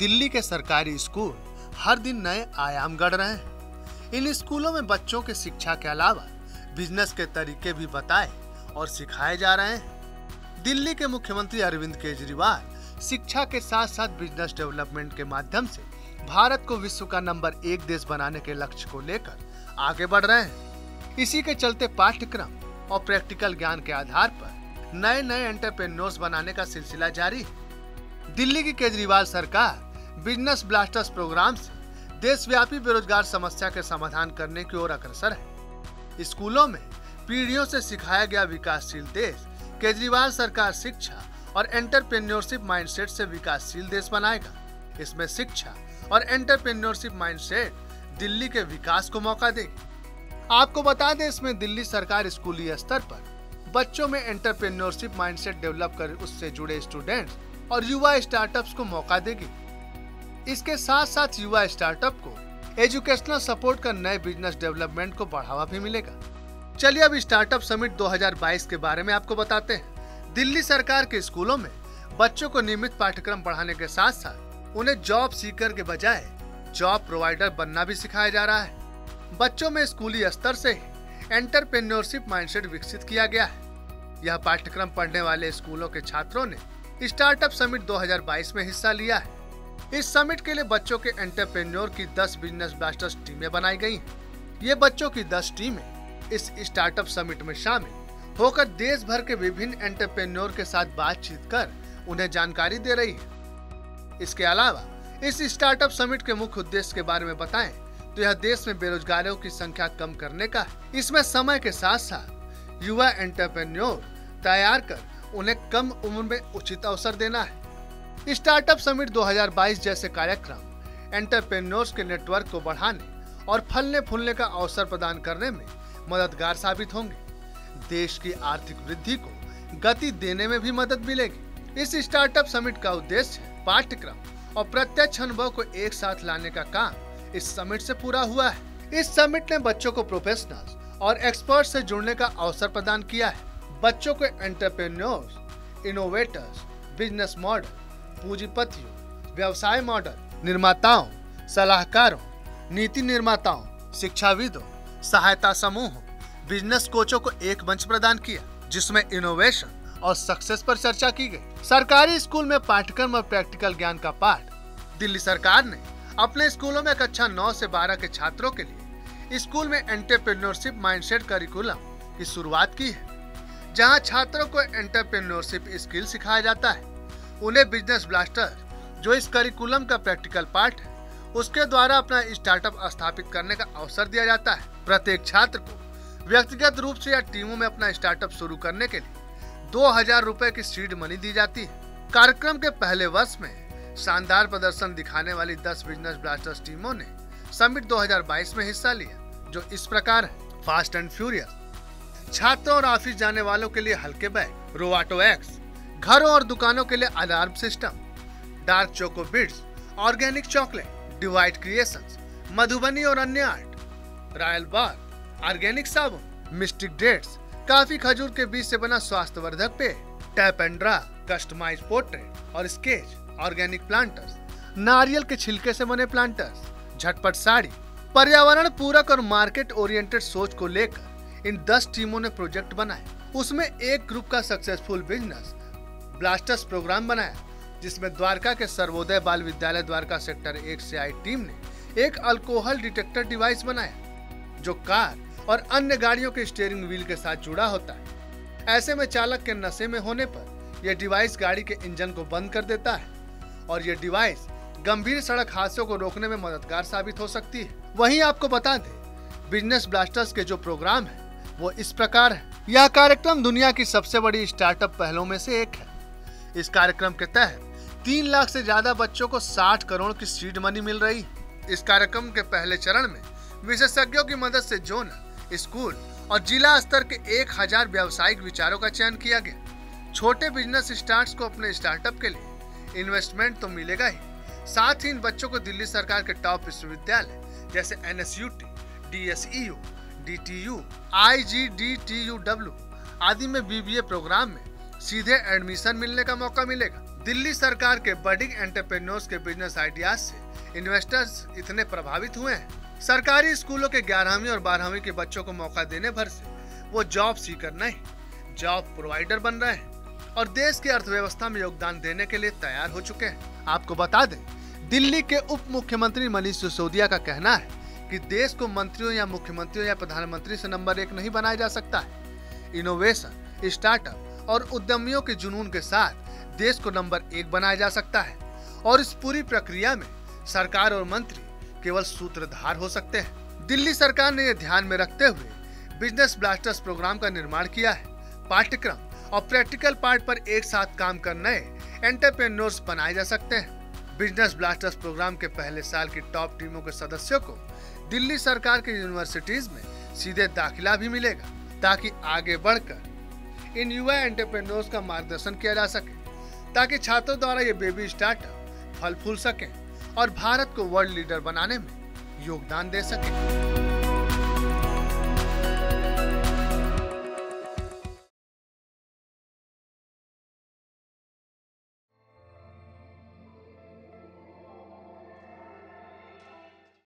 दिल्ली के सरकारी स्कूल हर दिन नए आयाम गढ़ रहे हैं। इन स्कूलों में बच्चों के शिक्षा के अलावा बिजनेस के तरीके भी बताए और सिखाए जा रहे हैं। दिल्ली के मुख्यमंत्री अरविंद केजरीवाल शिक्षा के साथ साथ बिजनेस डेवलपमेंट के माध्यम से भारत को विश्व का नंबर 1 देश बनाने के लक्ष्य को लेकर आगे बढ़ रहे हैं। इसी के चलते पाठ्यक्रम और प्रैक्टिकल ज्ञान के आधार पर नए नए एंटरप्रेन्योर्स बनाने का सिलसिला जारी है। दिल्ली की केजरीवाल सरकार बिजनेस ब्लास्टर्स प्रोग्राम से देशव्यापी बेरोजगार समस्या के समाधान करने की ओर अग्रसर है। स्कूलों में पीढ़ियों से सिखाया गया विकासशील देश केजरीवाल सरकार शिक्षा और एंटरप्रेन्योरशिप माइंडसेट से विकासशील देश बनाएगा। इसमें शिक्षा और एंटरप्रेन्योरशिप माइंडसेट दिल्ली के विकास को मौका देगी। आपको बता दें, इसमें दिल्ली सरकार स्कूली स्तर पर बच्चों में एंटरप्रेन्योरशिप माइंडसेट डेवलप कर उससे जुड़े स्टूडेंट्स और युवा स्टार्टअप्स को मौका देगी। इसके साथ साथ युवा स्टार्टअप को एजुकेशनल सपोर्ट कर नए बिजनेस डेवलपमेंट को बढ़ावा भी मिलेगा। चलिए अब स्टार्टअप समिट 2022 के बारे में आपको बताते हैं। दिल्ली सरकार के स्कूलों में बच्चों को नियमित पाठ्यक्रम पढ़ाने के साथ साथ उन्हें जॉब सीकर के बजाय जॉब प्रोवाइडर बनना भी सिखाया जा रहा है। बच्चों में स्कूली स्तर से ही एंटरप्रेन्योरशिप माइंडसेट विकसित किया गया है। यह पाठ्यक्रम पढ़ने वाले स्कूलों के छात्रों ने स्टार्टअप समिट 2022 में हिस्सा लिया है। इस समिट के लिए बच्चों के एंटरप्रेन्योर की 10 बिजनेस ब्लास्टर्स टीमें बनाई गई हैं। ये बच्चों की 10 टीमें इस स्टार्टअप समिट में शामिल होकर देश भर के विभिन्न एंटरप्रेन्योर के साथ बातचीत कर उन्हें जानकारी दे रही है। इसके अलावा इस स्टार्टअप समिट के मुख्य उद्देश्य के बारे में बताएं तो यह देश में बेरोजगारों की संख्या कम करने का है। इसमें समय के साथ साथ युवा एंटरप्रेन्योर तैयार कर उन्हें कम उम्र में उचित अवसर देना है। स्टार्टअप समिट 2022 जैसे कार्यक्रम एंटरप्रेन्योर्स के नेटवर्क को बढ़ाने और फलने फूलने का अवसर प्रदान करने में मददगार साबित होंगे। देश की आर्थिक वृद्धि को गति देने में भी मदद मिलेगी। इस स्टार्टअप समिट का उद्देश्य पाठ्यक्रम और प्रत्यक्ष अनुभव को एक साथ लाने का काम इस समिट से पूरा हुआ है। इस समिट ने बच्चों को प्रोफेशनल्स और एक्सपर्ट से जुड़ने का अवसर प्रदान किया है। बच्चों को एंटरप्रेन्योर्स, इनोवेटर्स, बिजनेस मॉडल, पूंजीपतियों, व्यवसाय मॉडल, निर्माताओं, सलाहकारों, नीति निर्माताओं, शिक्षाविदों, सहायता समूहों, बिजनेस कोचों को एक मंच प्रदान किया जिसमें इनोवेशन और सक्सेस पर चर्चा की गई। सरकारी स्कूल में पाठ्यक्रम और प्रैक्टिकल ज्ञान का पाठ दिल्ली सरकार ने अपने स्कूलों में कक्षा 9 से 12 के छात्रों के लिए स्कूल में एंटरप्रेन्योरशिप माइंडसेट करिकुलम की शुरुआत की है, जहां छात्रों को एंटरप्रेन्योरशिप स्किल सिखाया जाता है। उन्हें बिजनेस ब्लास्टर जो इस करिकुलम का प्रैक्टिकल पार्ट है उसके द्वारा अपना स्टार्टअप स्थापित करने का अवसर दिया जाता है। प्रत्येक छात्र को व्यक्तिगत रूप से या टीमों में अपना स्टार्टअप शुरू करने के लिए 2000 रुपए की सीड मनी दी जाती है। कार्यक्रम के पहले वर्ष में शानदार प्रदर्शन दिखाने वाली 10 बिजनेस ब्लास्टर्स टीमों ने समिट 2022 में हिस्सा लिया, जो इस प्रकार है। फास्ट एंड फ्यूरियस छात्रों और ऑफिस जाने वालों के लिए हल्के बैग, रोवाटो एक्स घरों और दुकानों के लिए alarm system, dark choco bits, organic chocolate, divide creations, Madhubani और अन्य आर्ट, रॉयल बाग, ऑर्गेनिक साबुन, मिस्टिक डेट्स, काफी खजूर के बीज से बना स्वास्थ्यवर्धक पेय, tap and draw, customize portrait और स्केच, ऑर्गेनिक प्लांटर्स, नारियल के छिलके से बने प्लांटर्स, झटपट साड़ी। पर्यावरण पूरक और मार्केट ओरिएंटेड सोच को लेकर इन 10 टीमों ने प्रोजेक्ट बनाए। उसमें एक ग्रुप का सक्सेसफुल बिजनेस ब्लास्टर्स प्रोग्राम बनाया, जिसमें द्वारका के सर्वोदय बाल विद्यालय द्वारका सेक्टर 1 से आई टीम ने एक अल्कोहल डिटेक्टर डिवाइस बनाया, जो कार और अन्य गाड़ियों के स्टीयरिंग व्हील के साथ जुड़ा होता है। ऐसे में चालक के नशे में होने पर यह डिवाइस गाड़ी के इंजन को बंद कर देता है और यह डिवाइस गंभीर सड़क हादसों को रोकने में मददगार साबित हो सकती है। वहीं आपको बता दें, बिजनेस ब्लास्टर्स के जो प्रोग्राम है वो इस प्रकार है। यह कार्यक्रम दुनिया की सबसे बड़ी स्टार्टअप पहलों में से एक है। इस कार्यक्रम के तहत 3 लाख से ज्यादा बच्चों को 60 करोड़ की सीड मनी मिल रही है। इस कार्यक्रम के पहले चरण में विशेषज्ञों की मदद से जोनल, स्कूल और जिला स्तर के 1000 व्यावसायिक विचारों का चयन किया गया। छोटे बिजनेस स्टार्ट्स को अपने स्टार्टअप के लिए इन्वेस्टमेंट तो मिलेगा ही, साथ ही इन बच्चों को दिल्ली सरकार के टॉप विश्वविद्यालय जैसे NSUT, DSEU, DTU, IGDTUW आदि में BBA प्रोग्राम में सीधे एडमिशन मिलने का मौका मिलेगा। दिल्ली सरकार के बडिंग एंटरप्रेन्योर्स के बिजनेस आइडियाज से इन्वेस्टर्स इतने प्रभावित हुए हैं। सरकारी स्कूलों के 11वीं और 12वीं के बच्चों को मौका देने भर से वो जॉब सीकर नहीं, जॉब प्रोवाइडर बन रहे हैं और देश की अर्थव्यवस्था में योगदान देने के लिए तैयार हो चुके हैं। आपको बता दें, दिल्ली के उप मुख्यमंत्री मनीष सिसोदिया का कहना है कि देश को मंत्रियों या मुख्यमंत्रियों या प्रधानमंत्री से नंबर 1 नहीं बनाया जा सकता है। इनोवेशन, स्टार्टअप और उद्यमियों के जुनून के साथ देश को नंबर 1 बनाया जा सकता है और इस पूरी प्रक्रिया में सरकार और मंत्री केवल सूत्रधार हो सकते हैं। दिल्ली सरकार ने यह ध्यान में रखते हुए बिजनेस ब्लास्टर्स प्रोग्राम का निर्माण किया है। पाठ्यक्रम और प्रैक्टिकल पार्ट पर एक साथ काम कर नए एंटरप्रेन्योर्स बनाए जा सकते हैं। बिजनेस ब्लास्टर्स प्रोग्राम के पहले साल की टॉप टीमों के सदस्यों को दिल्ली सरकार के यूनिवर्सिटीज में सीधे दाखिला भी मिलेगा, ताकि आगे बढ़कर इन युवा एंटरप्रेन्योर्स का मार्गदर्शन किया जा सके, ताकि छात्रों द्वारा ये बेबी स्टार्टअप फल फूल सकें और भारत को वर्ल्ड लीडर बनाने में योगदान दे सकें।